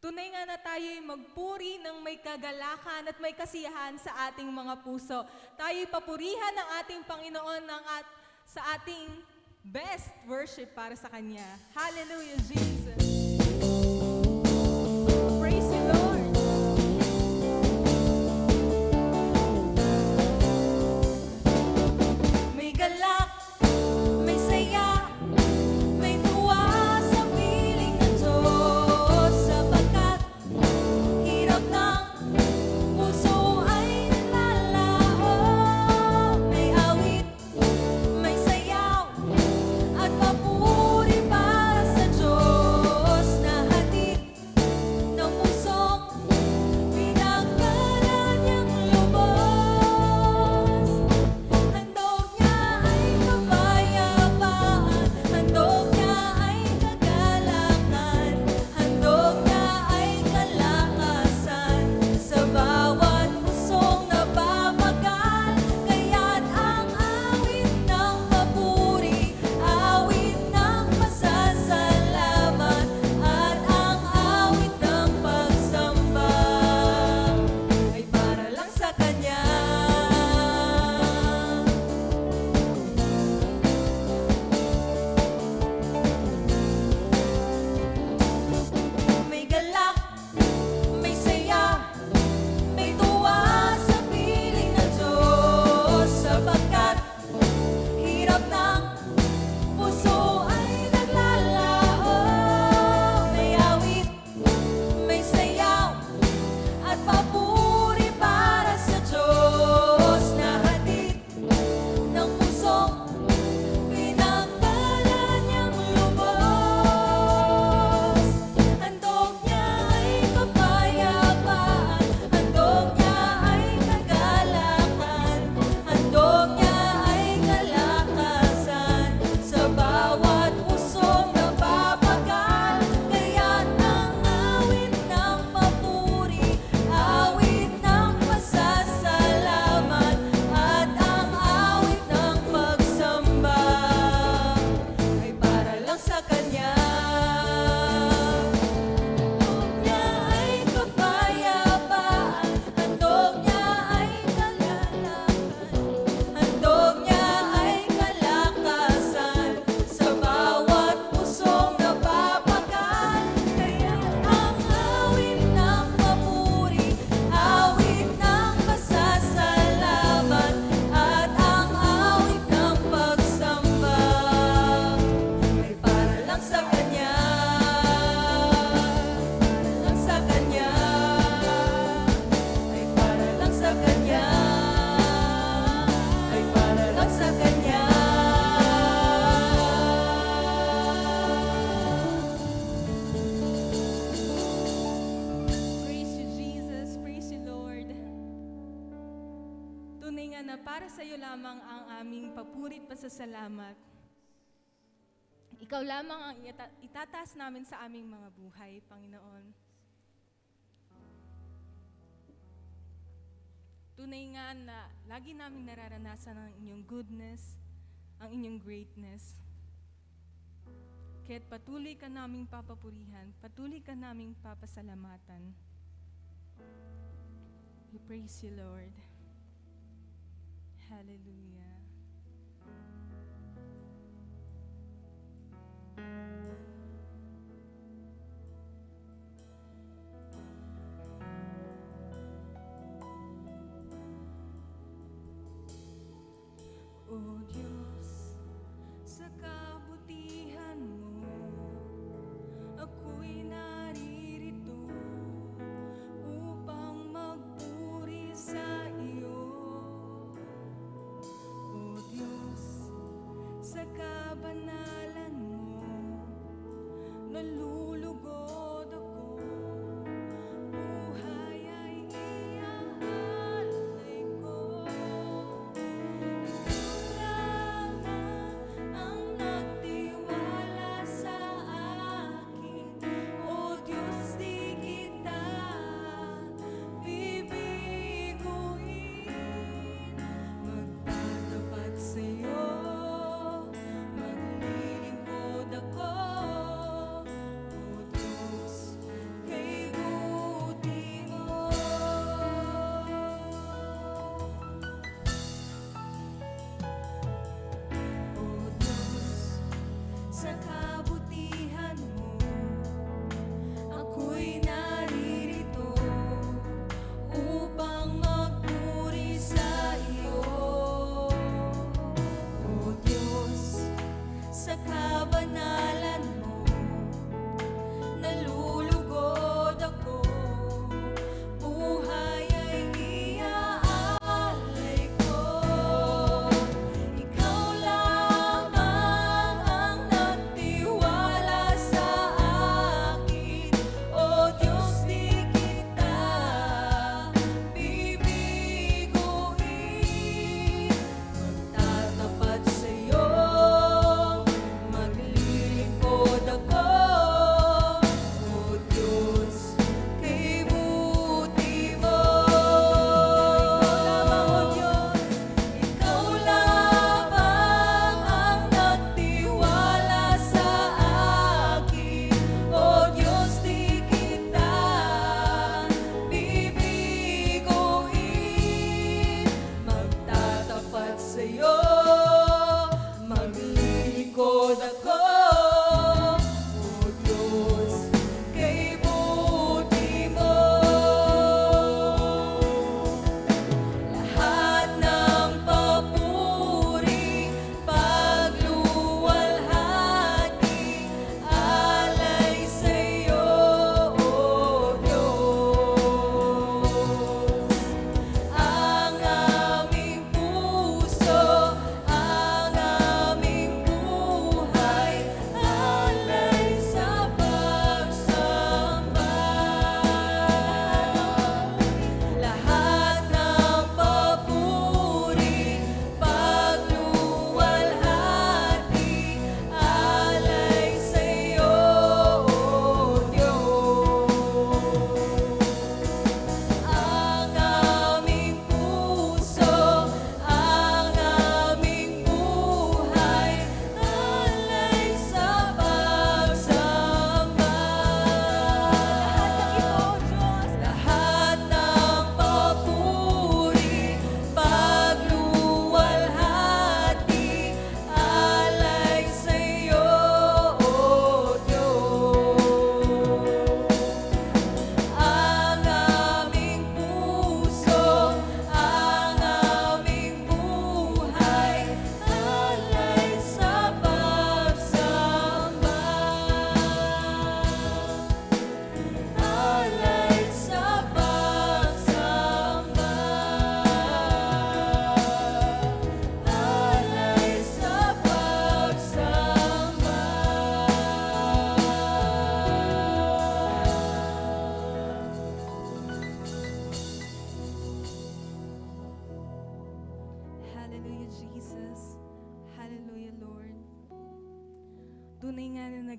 Tunay nga na tayo'y magpuri ng may kagalakan at may kasiyahan sa ating mga puso. Tayo'y papurihan ng ating Panginoon sa ating best worship para sa Kanya. Hallelujah, Jesus! Praise you, Lord! May galak, may saya, may tuwa sa piling ng Diyos, sapagkat hirap ng puso ay naglalaho. May awit, may sayaw, at papuri para sa Diyos, na hatid ng pusong pinagkaloob niyang lubos. Handog niya ay kapayapaan, handog niya ay kagalakan, handog niya ay kalakasan sa bawat pusong nababagal. Kaya't ang awit ng papuri, awit ng pasasalamat, at ang awit ng pagsamba ay para lang sa Kanya. May galak, may saya, may tuwa sa piling ng Diyos, sapagkat hirap ng puso ay naglalaho. May awit, may sayaw, at papuri para sa Diyos, na hatid ng pusong pinagkaloob niyang lubos. Handog niya ay kapayapaan, handog niya ay kagalakan, handog niya ay kalakasan sa bawat pusong nababagal. Kaya't ang awit ng papuri, awit ng pasasalamat, at ang awit ng pagsamba ay para lang sa Kanya. Handog niya ay kapayapaan, handog niya ay kagalakan, handog niya ay kalakasan sa bawat pusong nababagal. Kaya ang awit ng papuri, awit ng pasasalamat, at ang awit ng pagsamba ay para lang sa Kanya. Para lang sa Kanya, ay para lang sa Kanya, ay para lang sa Kanya. Praise you, Jesus. Praise you, Lord. Tunay nga na para sa iyo lamang ang aming papuri at pasasalamat. Ikaw lamang ang itataas namin sa aming mga buhay, Panginoon. Tunay nga na lagi namin nararanasan ang inyong goodness, ang inyong greatness. Kaya't patuloy ka naming papapurihan, patuloy ka naming papasalamatan. We praise you, Lord. Hallelujah. O Diyos, sa kabutihan mo, ako'y naririto upang magpuri sa iyo. O Diyos, sa kabanalan mo, nalulugod ako, buhay ay iaalay ko. Ikaw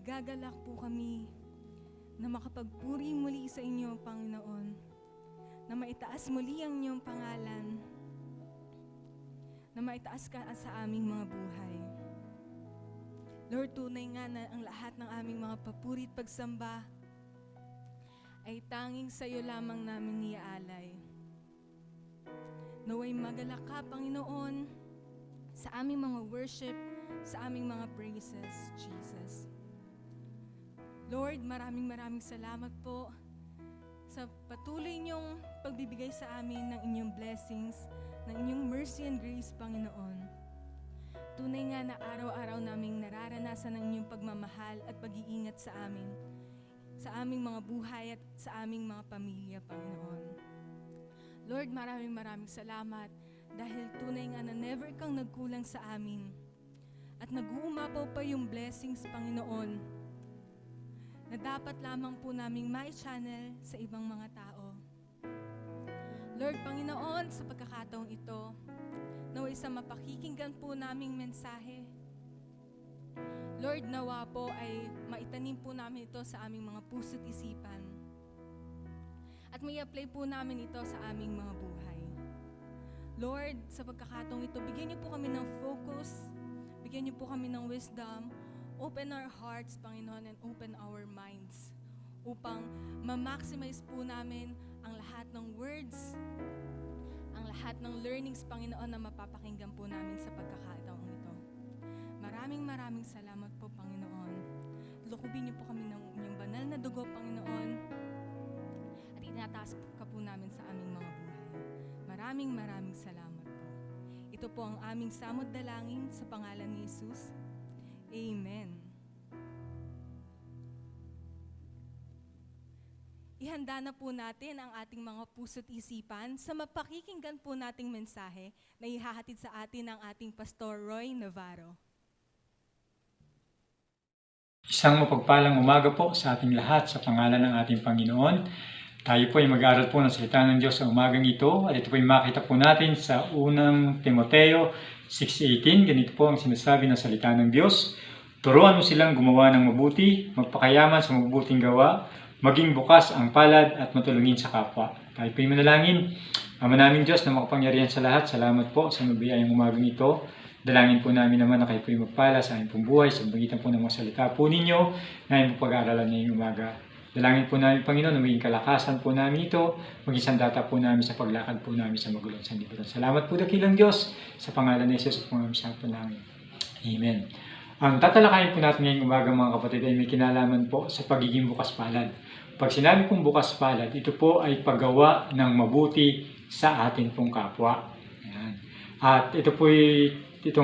nagagalak po kami na makapagpuri muli sa inyo, Panginoon, na maitaas muli ang inyong pangalan, na maitaas ka sa aming mga buhay. Lord, tunay nga na ang lahat ng aming mga papuri at pagsamba ay tanging sa iyo lamang namin niaalay. Naway magalak ka, Panginoon, sa aming mga worship, sa aming mga praises, Jesus. Lord, maraming salamat po sa patuloy niyong pagbibigay sa amin ng inyong blessings, ng inyong mercy and grace, Panginoon. Tunay nga na araw-araw naming nararanasan ng inyong pagmamahal at pag-iingat sa amin, sa aming mga buhay at sa aming mga pamilya, Panginoon. Lord, maraming salamat dahil tunay nga na never kang nagkulang sa amin at nag-uumapaw pa yung blessings, Panginoon, na dapat lamang po naming mai-channel sa ibang mga tao. Lord, Panginoon, sa pagkakataong ito, naway sa mapakikinggan po naming mensahe, Lord, nawa po ay maitanim po namin ito sa aming mga puso't isipan. At may apply po namin ito sa aming mga buhay. Lord, sa pagkakataong ito, bigyan niyo po kami ng focus, bigyan niyo po kami ng wisdom, open our hearts, Panginoon, and open our minds upang ma-maximize po namin ang lahat ng words, ang lahat ng learnings, Panginoon, na mapapakinggan po namin sa pagkakataong ito. Maraming salamat po, Panginoon. Lukubin niyo po kami ng inyong banal na dugo, Panginoon, at inataas ka po namin sa aming mga buhay. Maraming salamat po. Ito po ang aming samot dalangin sa pangalan ni Jesus. Amen. Ihanda na po natin ang ating mga puso't isipan sa mapakikinggan po nating mensahe na ihahatid sa atin ng ating Pastor Roy Navarro. Isang mapagpalang umaga po sa ating lahat sa pangalan ng ating Panginoon. Tayo po ay mag-aaral po ng salita ng Diyos sa umagang ito at ito po ay makita po natin sa unang Timoteo 6:18. Ganito po ang sinasabi ng salita ng Diyos. Turuan mo silang gumawa ng mabuti, magpakayaman sa mabubuting gawa, maging bukas ang palad at matulungin sa kapwa. Tayo po ay manalangin. Ama namin Diyos na makapangyarihan sa lahat, salamat po sa mabiyayang umagang ito. Dalangin po namin naman na kayo po ay magpala sa aming pong buhay, sa magitan po ng mga salita po ninyo na aming pag-aaralan ngayong umaga. Dalangin po namin, Panginoon, na maging kalakasan po namin ito, maging sandata po namin sa paglakad po namin sa magulong sanlibutan. Salamat po dakilang Diyos, sa pangalan ni Jesus at mga po namin. Amen. Ang tatalakayin po natin ngayong umaga, mga kapatid, ay may kinalaman po sa pagiging bukas palad. Pag sinabi pong bukas palad, ito po ay paggawa ng mabuti sa atin pong kapwa. Ayan. At ito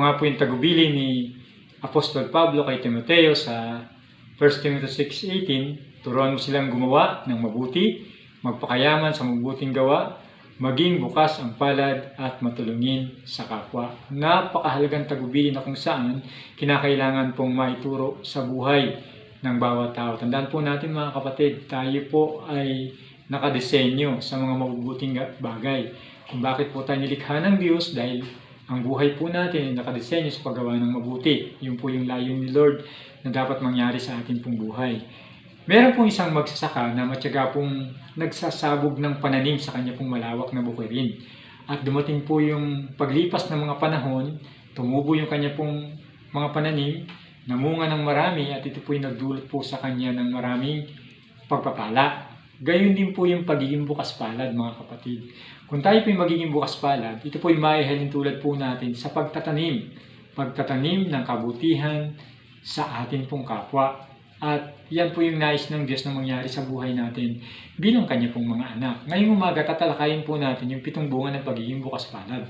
nga po yung tagubili ni Apostol Pablo kay Timoteo sa 1 Timothy 6:18. Turuan mo silang gumawa ng mabuti, magpakayaman sa mabuting gawa, maging bukas ang palad at matulungin sa kapwa. Napakahalagang tagubili na kung saan kinakailangan pong maituro sa buhay ng bawat tao. Tandaan po natin, mga kapatid, tayo po ay nakadesenyo sa mga mabubuting bagay. Kung bakit po tayo nilikha ng Diyos, dahil ang buhay po natin ay nakadesenyo sa paggawa ng mabuti. Yun po yung layunin ni Lord na dapat mangyari sa ating pong buhay. Meron pong isang magsasaka na matyaga pong nagsasabog ng pananim sa kanya pong malawak na bukirin. At dumating po yung paglipas ng mga panahon, tumubo yung kanya pong mga pananim, namunga ng marami at ito po yung nagdulot po sa kanya ng maraming pagpapala. Gayon din po yung pagiging bukas palad, mga kapatid. Kung tayo po yung magiging bukas palad, ito po yung maihalin tulad po natin sa pagtatanim ng kabutihan sa atin pong kapwa. At yan po yung nais ng Diyos na mangyari sa buhay natin bilang kanya pong mga anak. Ngayong umaga, tatalakayin po natin yung 7 bunga ng pagiging bukas palad.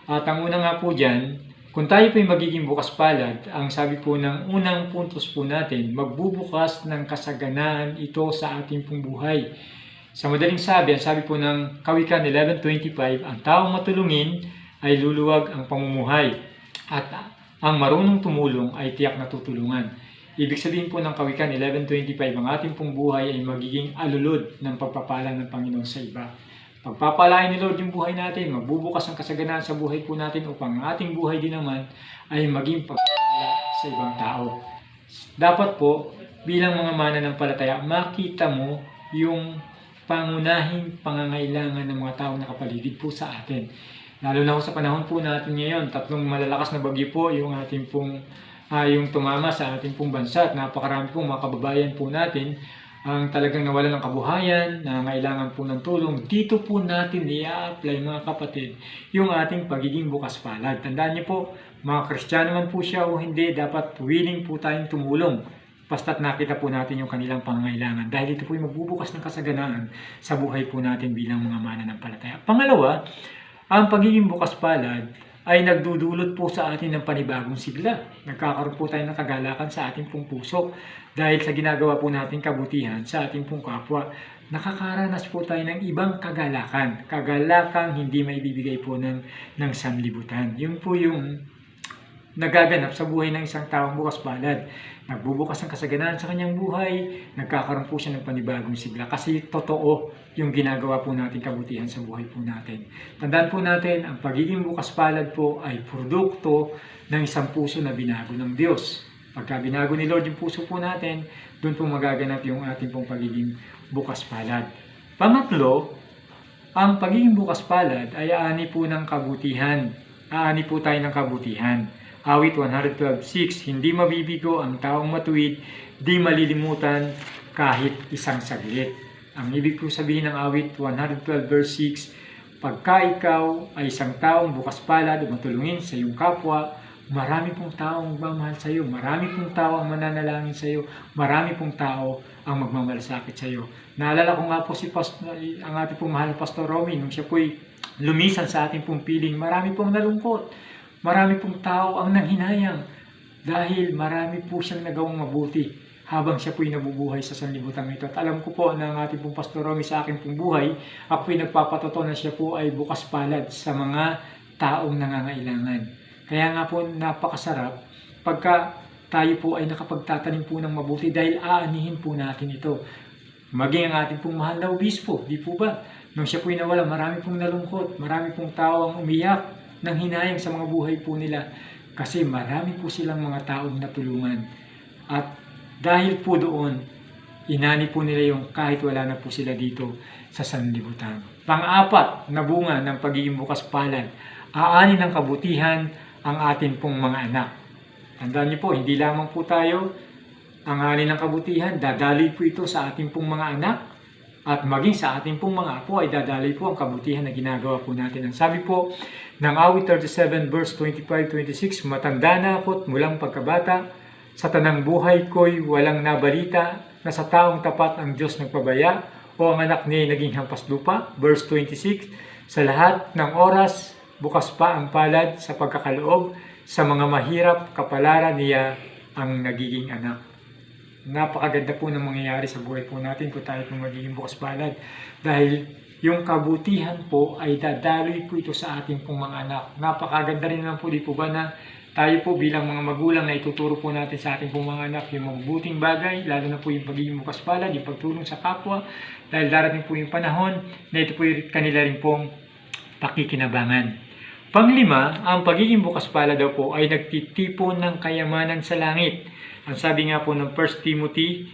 At ang una nga po dyan, kung tayo po yung magiging bukas palad, ang sabi po ng unang puntos po natin, magbubukas ng kasaganaan ito sa ating pong buhay. Sa madaling sabi, ang sabi po ng Kawikaan 11:25, ang taong matulungin ay luluwag ang pamumuhay at ang marunong tumulong ay tiyak na tutulungan. Ibig sabihin po ng Kawikaan 11:25, ang ating pong buhay ay magiging alulod ng pagpapala ng Panginoon sa iba. Pagpapalain ni Lord yung buhay natin, magbubukas ang kasaganaan sa buhay po natin upang ang ating buhay din naman ay maging pagpapala sa ibang tao. Dapat po, bilang mga mananampalataya, makita mo yung pangunahing pangangailangan ng mga tao na kapaligid po sa atin. Lalo na sa panahon po natin ngayon, 3 malalakas na bagyo po yung ating pong yung tumama sa ating pong bansa at napakarami pong mga kababayan po natin ang talagang nawalan ng kabuhayan, na kailangan po ng tulong. Dito po natin i-apply mga kapatid yung ating pagiging bukas palad. Tandaan niyo po, mga Kristiyano man po siya o hindi, dapat willing po tayong tumulong basta't nakita po natin yung kanilang pangangailangan, dahil ito po yung magbubukas ng kasaganaan sa buhay po natin bilang mga mananampalataya. Pangalawa, ang pagiging bukas palad ay nagdudulot po sa atin ng panibagong sigla. Nagkakaroon po tayo ng kagalakan sa ating pong puso dahil sa ginagawa po natin kabutihan sa ating pong kapwa. Nakakaranas po tayo ng ibang kagalakan. Kagalakang hindi maibibigay po ng sanlibutan. Yun po yung nagaganap sa buhay ng isang taong bukas palad. Nagbubukas ng kasaganaan sa kanyang buhay, nagkakaroon po siya ng panibagong sigla kasi totoo yung ginagawa po natin kabutihan sa buhay po natin. Tandaan po natin, ang pagiging bukas palad po ay produkto ng isang puso na binago ng Diyos. Pagka binago ni Lord yung puso po natin, doon po magaganap yung ating pong pagiging bukas palad. Pangatlo, ang pagiging bukas palad ay aani po ng kabutihan. Aani po tayo ng kabutihan. Awit 112:6, hindi mabibigo ang taong matuwid, di malilimutan kahit isang saglit. Ang ibig po sabihin ng awit 112:6, pagka ikaw ay isang taong bukas palad o matulungin sa iyong kapwa, marami pong taong magmamahal sa iyo, marami pong tao ang mananalangin sa iyo, marami pong tao ang magmamalasakit sa iyo. Naalala ko nga po ang ating pong mahal na Pastor Romy, nung siya po'y lumisan sa ating pong piling, marami pong nalungkot. Marami pong tao ang nanghinayang dahil marami po siyang nagawang mabuti habang siya po'y nabubuhay sa sanlibutan ito. At alam ko po na ang ating pong Pastor Romy sa akin pong buhay, ako po'y nagpapatotoo na siya po ay bukas palad sa mga taong nangangailangan. Kaya nga po napakasarap pagka tayo po ay nakapagtatanim po ng mabuti dahil aanihin po natin ito. Maging ang ating pong mahal na obispo, di po ba? Nung siya po'y nawala, marami pong nalungkot, marami pong tao ang umiyak nang hinayang sa mga buhay po nila kasi marami po silang mga taong natulungan. At dahil po doon, inani po nila yung kahit wala na po sila dito sa sanlibutan. Pang-apat na bunga ng pagiging bukas palad, aani ng kabutihan ang atin pong mga anak. Tandaan niyo po, hindi lamang po tayo ang ani ng kabutihan, dadaloy po ito sa ating pong mga anak at maging sa ating pong mga apo ay dadaloy po ang kabutihan na ginagawa po natin. Ang sabi po ng awit 37 verse 25-26, matanda na ako't mulang pagkabata, sa tanang buhay ko'y walang nabalita na sa taong tapat ang Diyos nagpabaya o ang anak niya naging hampas lupa. Verse 26, sa lahat ng oras, bukas pa ang palad sa pagkakaloob, sa mga mahirap kapalaran niya ang nagiging anak. Napakaganda po ng mangyayari sa buhay po natin kung tayo po magiging bukas palad. Dahil yung kabutihan po ay dadaloy po ito sa ating pong mga anak. Napakaganda rin naman po, di po ba, na tayo po bilang mga magulang na ituturo po natin sa ating pong mga anak yung mabubuting bagay, lalo na po yung pagiging bukas palad, yung pagtulong sa kapwa, dahil darating po yung panahon na ito po yung kanila rin pong pakikinabangan. Panglima, ang pagiging bukas palad daw po ay nagtitipon ng kayamanan sa langit. Ang sabi nga po ng 1 Timothy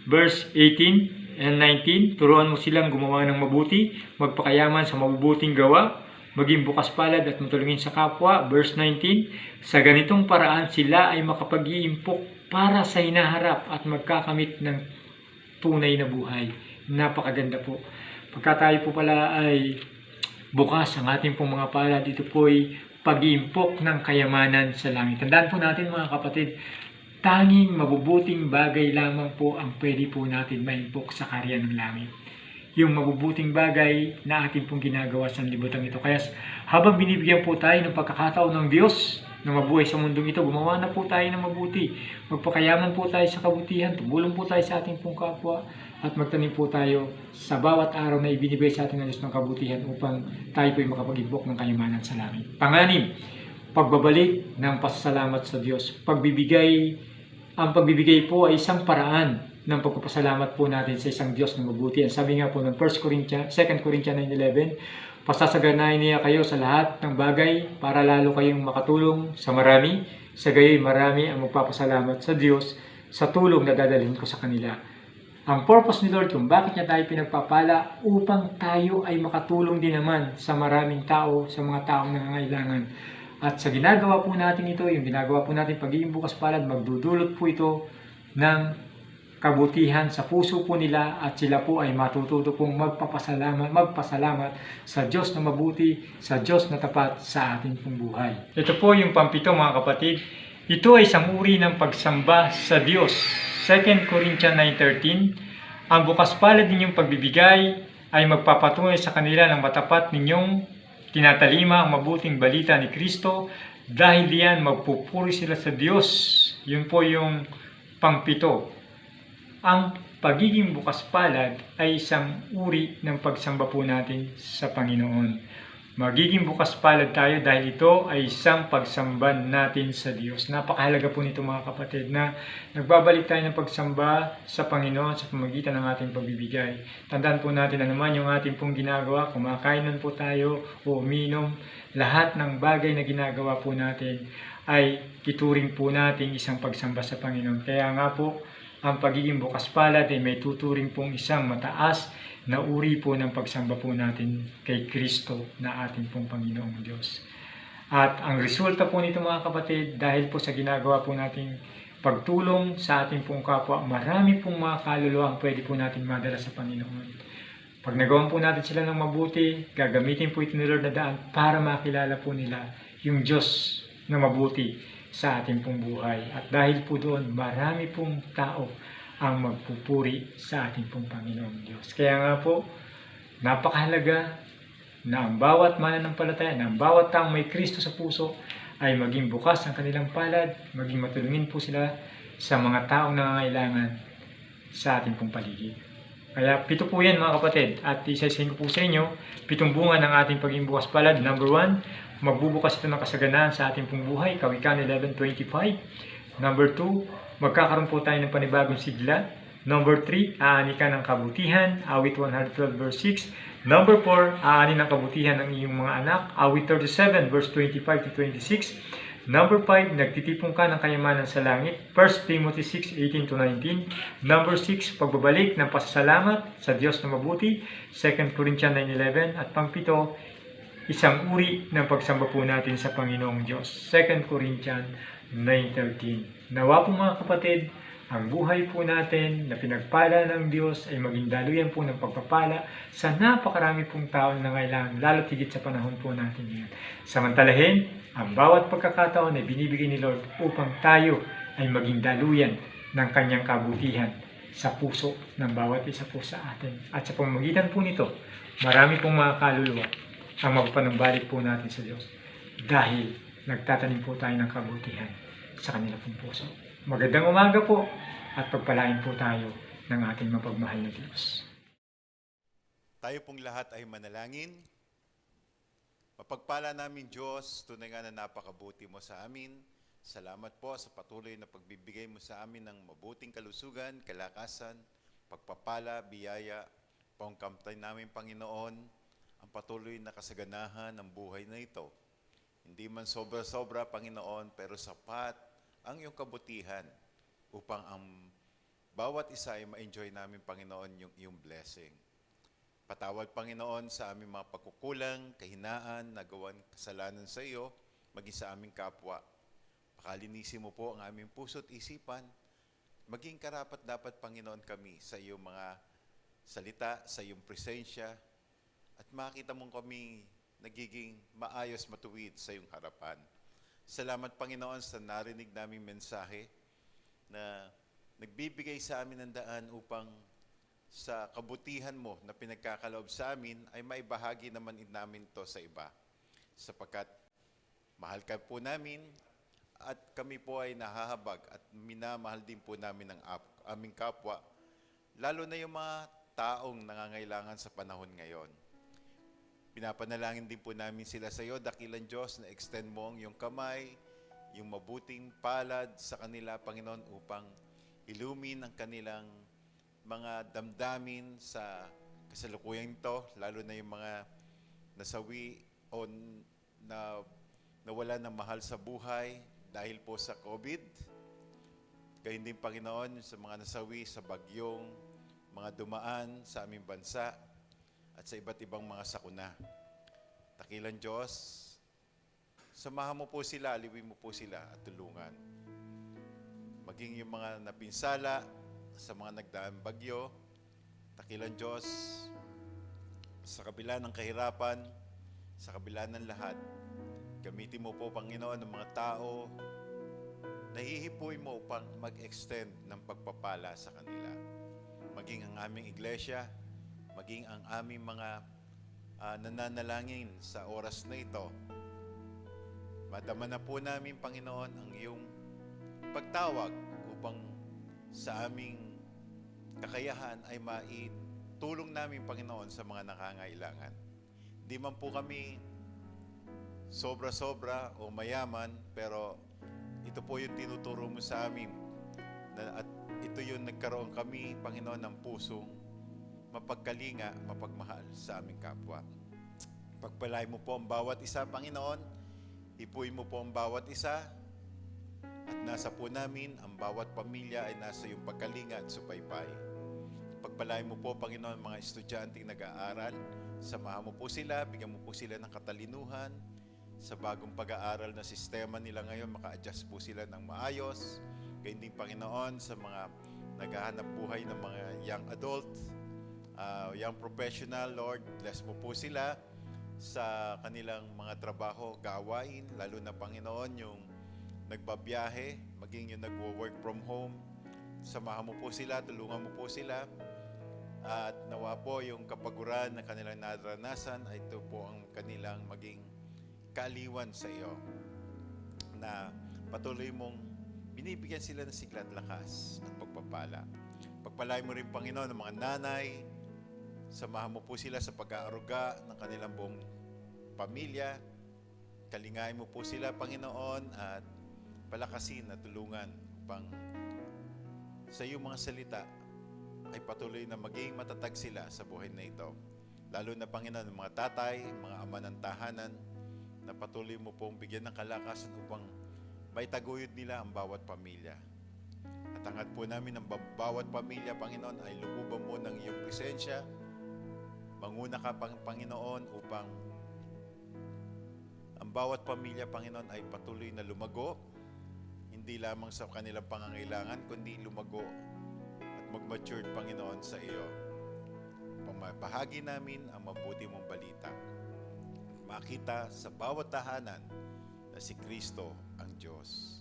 verse 18 and 19, turuan mo silang gumawa ng mabuti, magpakayaman sa mabubuting gawa, maging bukas palad at matulungin sa kapwa. Verse 19, sa ganitong paraan sila ay makapag-iimpok para sa hinaharap at magkakamit ng tunay na buhay. Napakaganda po. Pagka tayo po pala ay bukas ang ating pong mga palad, ito po ay pag-iimpok ng kayamanan sa langit. Tandaan po natin mga kapatid, tanging mabubuting bagay lamang po ang pwede po natin maimpok sa karya ng langit. Yung mabubuting bagay na ating pong ginagawa sa libutan ito. Kaya habang binibigyan po tayo ng pagkakataon ng Diyos na mabuhay sa mundong ito, gumawa na po tayo ng mabuti. Magpakayaman po tayo sa kabutihan, tumulong po tayo sa ating pong kapwa, at magtanim po tayo sa bawat araw na ibinibigay sa ating ng Diyos ng kabutihan upang tayo po ay makapag-imbok ng kayamanan sa langit. Panganim, pagbabalik ng pasasalamat sa Diyos. Ang pagbibigay po ay isang paraan ng pagpapasalamat po natin sa isang Diyos na mabuti. Ang sabi nga po ng 2 Corinthians 9:11, pasasaganahin niya kayo sa lahat ng bagay para lalo kayong makatulong sa marami. Sa gayoy marami ang magpapasalamat sa Diyos sa tulong na dadalhin ko sa kanila. Ang purpose ni Lord kung bakit niya tayo pinagpapala upang tayo ay makatulong din naman sa maraming tao, sa mga taong nangangailangan. At sa ginagawa po natin ito, yung ginagawa po natin pagiging bukas palad, magdudulot po ito ng kabutihan sa puso po nila at sila po ay matututo pong magpasalamat sa Diyos na mabuti, sa Diyos na tapat sa ating pong buhay. Ito po yung pampito mga kapatid. Ito ay isang uri ng pagsamba sa Diyos. 2 Corinthians 9:13, ang bukas palad ninyong pagbibigay ay magpapatunay sa kanila ng matapat ninyong tinatalima ang mabuting balita ni Kristo, dahil diyan magpupuri sila sa Diyos. Yun po yung pangpito. Ang pagiging bukas palad ay isang uri ng pagsamba po natin sa Panginoon. Magiging bukas palad tayo dahil ito ay isang pagsamba natin sa Diyos. Napakahalaga po nito mga kapatid na nagbabalik tayo ng pagsamba sa Panginoon sa pamamagitan ng ating pagbibigay. Tandaan po natin na naman yung ating pong ginagawa, kumakainan po tayo o uminom, lahat ng bagay na ginagawa po natin ay ituring po natin isang pagsamba sa Panginoon. Kaya nga po, ang pagiging bukas palad ay may tuturing pong isang mataas na uri po ng pagsamba po natin kay Kristo na ating pong Panginoong Diyos. At ang resulta po nito mga kapatid, dahil po sa ginagawa po nating pagtulong sa ating pong kapwa, marami pong mga kaluluwa ang pwede po natin madala sa Panginoon. Pag nagawan po natin sila ng mabuti, gagamitin po ito ni Lord na daan para makilala po nila yung Diyos na mabuti sa ating pong buhay. At dahil po doon, marami pong tao ang magpupuri sa ating pong Panginoong Diyos. Kaya nga po, napakahalaga na ang bawat mananampalataya, na ang bawat taong may Kristo sa puso ay maging bukas ang kanilang palad, maging matulungin po sila sa mga taong nangangailangan sa ating pong paligid. Kaya 7 po yan mga kapatid, at isa-isahin ko po sa inyo, 7 bunga ng ating pagiging bukas palad. Number 1, magbubukas ito ng kasaganaan sa ating pong buhay, Kawikaan 11:25. Number 2, magkakaroon po tayo ng panibagong sigla. Number 3, aani ka ng kabutihan, Awit 112 verse 6. Number 4, aani ng kabutihan ng iyong mga anak, Awit 37 verse 25 to 26. Number 5, nagtitipon ka ng kayamanan sa langit, 1 Timothy 6:18 to 19. Number 6, pagbabalik ng pasasalamat sa Diyos na mabuti, 2 Corinthians 9:11. At pang-7, isang uri ng pagsamba po natin sa Panginoong Diyos, 2 Corinthians 9:13. Nawa po mga kapatid, ang buhay po natin na pinagpala ng Diyos ay maging daluyan po ng pagpapala sa napakarami pong tao na nangailangan, lalo tigit sa panahon po natin ngayon. Samantalahin, ang bawat pagkakataon ay binibigay ni Lord upang tayo ay maging daluyan ng kanyang kabutihan sa puso ng bawat isa po sa atin. At sa pamamagitan po nito, marami pong mga kaluluwa ang magpanumbalik po natin sa Diyos dahil nagtatanim po tayo ng kabutihan sa kanila pong puso. Magandang umaga po at pagpalain po tayo ng ating mapagmahal na Diyos. Tayo pong lahat ay manalangin. Mapagpala namin Diyos, tunay nga na napakabuti mo sa amin. Salamat po sa patuloy na pagbibigay mo sa amin ng mabuting kalusugan, kalakasan, pagpapala, biyaya, pangkamtay namin Panginoon, ang patuloy na kasaganahan ng buhay na ito. Hindi man sobra-sobra Panginoon, pero sapat ang iyong kabutihan upang ang bawat isa ay ma-enjoy namin, Panginoon, yung iyong blessing. Patawad, Panginoon, sa aming mga pagkukulang, kahinaan, nagawan kasalanan sa iyo, maging sa aming kapwa. Pakalinisin mo po ang aming puso't isipan, maging karapat dapat, Panginoon, kami sa iyong mga salita, sa iyong presensya, at makita mong kami nagiging maayos, matuwid sa iyong harapan. Salamat, Panginoon, sa narinig naming mensahe na nagbibigay sa amin ng daan upang sa kabutihan mo na pinagkakaloob sa amin ay maibahagi naman namin ito sa iba. Sapagkat mahal ka po namin at kami po ay nahahabag at minamahal din po namin ang aming kapwa, lalo na yung mga taong nangangailangan sa panahon ngayon. Pinapanalangin din po namin sila sa iyo, dakilang Diyos, na extend mo ang iyong kamay, yung mabuting palad sa kanila, Panginoon, upang ilumin ang kanilang mga damdamin sa kasalukuyan ito, lalo na yung mga nasawi o nawala ng mahal sa buhay dahil po sa COVID. Gayon din, Panginoon, sa mga nasawi sa bagyong, mga dumaan sa aming bansa, at sa iba't ibang mga sakuna. Dakilang Diyos, samahan mo po sila, aliwin mo po sila at tulungan. Maging yung mga napinsala sa mga nagdaang bagyo, dakilang Diyos, sa kabila ng kahirapan, sa kabila ng lahat, gamitin mo po, Panginoon, ng mga tao, nahihipoy mo upang mag-extend ng pagpapala sa kanila. Maging ang aming iglesia, maging ang aming mga nananalangin sa oras na ito. Madama na po namin, Panginoon, ang iyong pagtawag upang sa aming kakayahan ay maitulong namin, Panginoon, sa mga nakangailangan. Di man po kami sobra-sobra o mayaman, pero ito po yung tinuturo mo sa amin. At ito yung nagkaroon kami, Panginoon, ng pusong mapagkalinga, mapagmahal sa aming kapwa. Pagpalay mo po ang bawat isa, Panginoon. Ipuin mo po ang bawat isa. At nasa po namin, ang bawat pamilya ay nasa iyong pagkalinga at supaybay. Pagpalay mo po, Panginoon, mga estudyanteng nag-aaral. Samahan mo po sila, bigyan mo po sila ng katalinuhan. Sa bagong pag-aaral na sistema nila ngayon, maka-adjust po sila ng maayos. Gayun din, Panginoon, sa mga naghahanap buhay ng mga young adult, young professional, Lord, bless mo po sila sa kanilang mga trabaho, gawain, lalo na, Panginoon, yung nagbabiyahe, maging yung nagwo-work from home. Samahan mo po sila, tulungan mo po sila, at nawa po yung kapaguran na kanilang naranasan, ay ito po ang kanilang maging kaaliwan sa iyo, na patuloy mong binibigyan sila ng sigla at lakas at pagpapala. Pagpalay mo rin, Panginoon, ng mga nanay, samahan mo po sila sa pag-aaruga ng kanilang buong pamilya. Kalingain mo po sila, Panginoon, at palakasin at tulungan upang sa iyong mga salita ay patuloy na maging matatag sila sa buhay na ito. Lalo na, Panginoon, ng mga tatay, mga ama ng tahanan, na patuloy mo pong bigyan ng kalakasan upang maitaguyod nila ang bawat pamilya. At hangad po namin ang bawat pamilya, Panginoon, ay lukuban mo ng iyong presensya. Manguna ka, Panginoon, upang ang bawat pamilya, Panginoon, ay patuloy na lumago, hindi lamang sa kanilang pangangailangan, kundi lumago at mag-mature, Panginoon, sa iyo. Upang mabahagi namin ang mabuti mong balita. Makita sa bawat tahanan na si Kristo ang Diyos.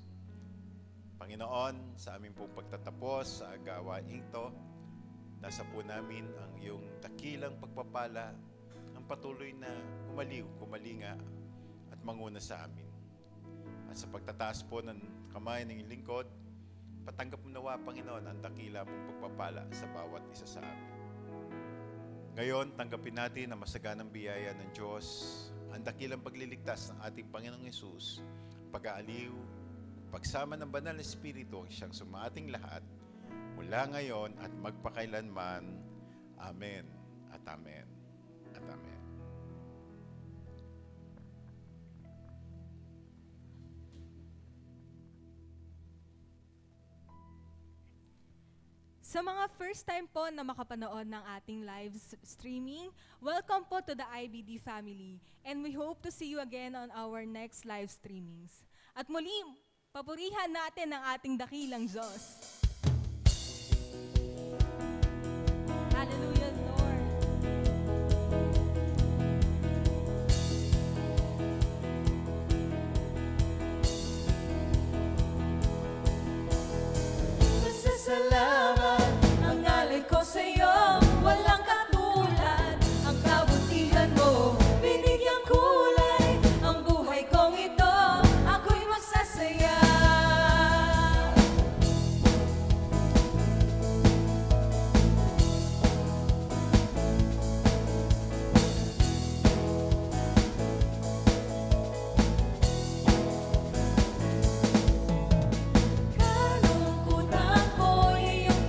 Panginoon, sa aming pong pagtatapos sa gawain ito, nasa po namin ang iyong dakilang pagpapala, ang patuloy na umaliw, kumalinga at manguna sa amin. At sa pagtataas po ng kamay ng lingkod, patanggap mo nawa, Panginoon, ang dakila mong pagpapala sa bawat isa sa amin. Ngayon, tanggapin natin ang masaganang biyaya ng Diyos, ang dakilang pagliligtas ng ating Panginoong Hesus, pag-aaliw, pagsama ng Banal na Espiritu ang siyang sumaating lahat, mula ngayon at magpakailanman. Amen at amen at amen. Sa mga first time po na makapanood ng ating live streaming, welcome po to the IBD family. And we hope to see you again on our next live streamings. At muli, papurihan natin ang ating dakilang Diyos. Hallelujah, Lord. Pasasalamat ang alay ko sa iyo, walang katulad. Ang kabutihan mo, binigyang kulay. Ang buhay kong ito, ako'y magsasaya. Kalungkutan ko, iyong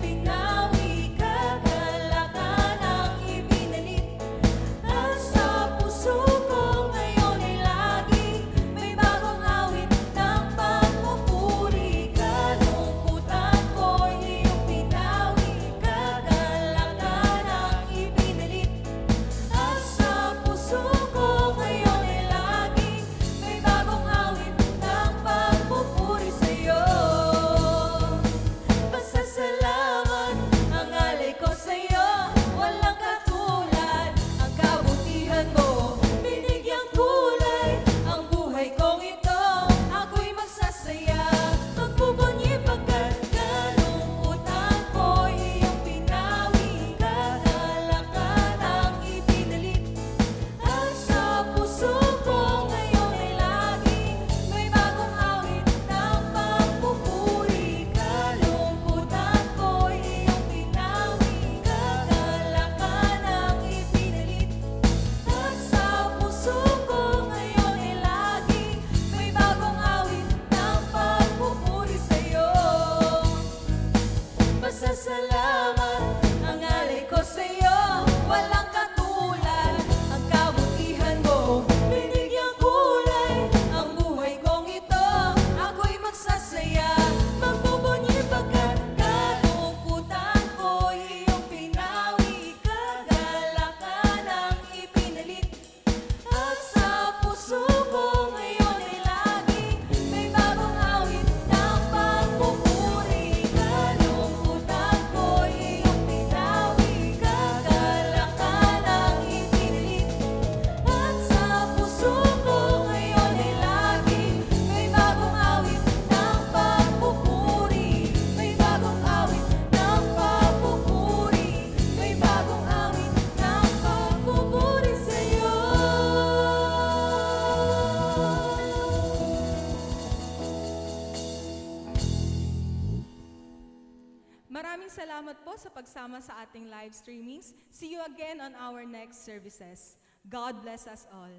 Maraming salamat po sa pagsama sa ating live streamings. See you again on our next services. God bless us all.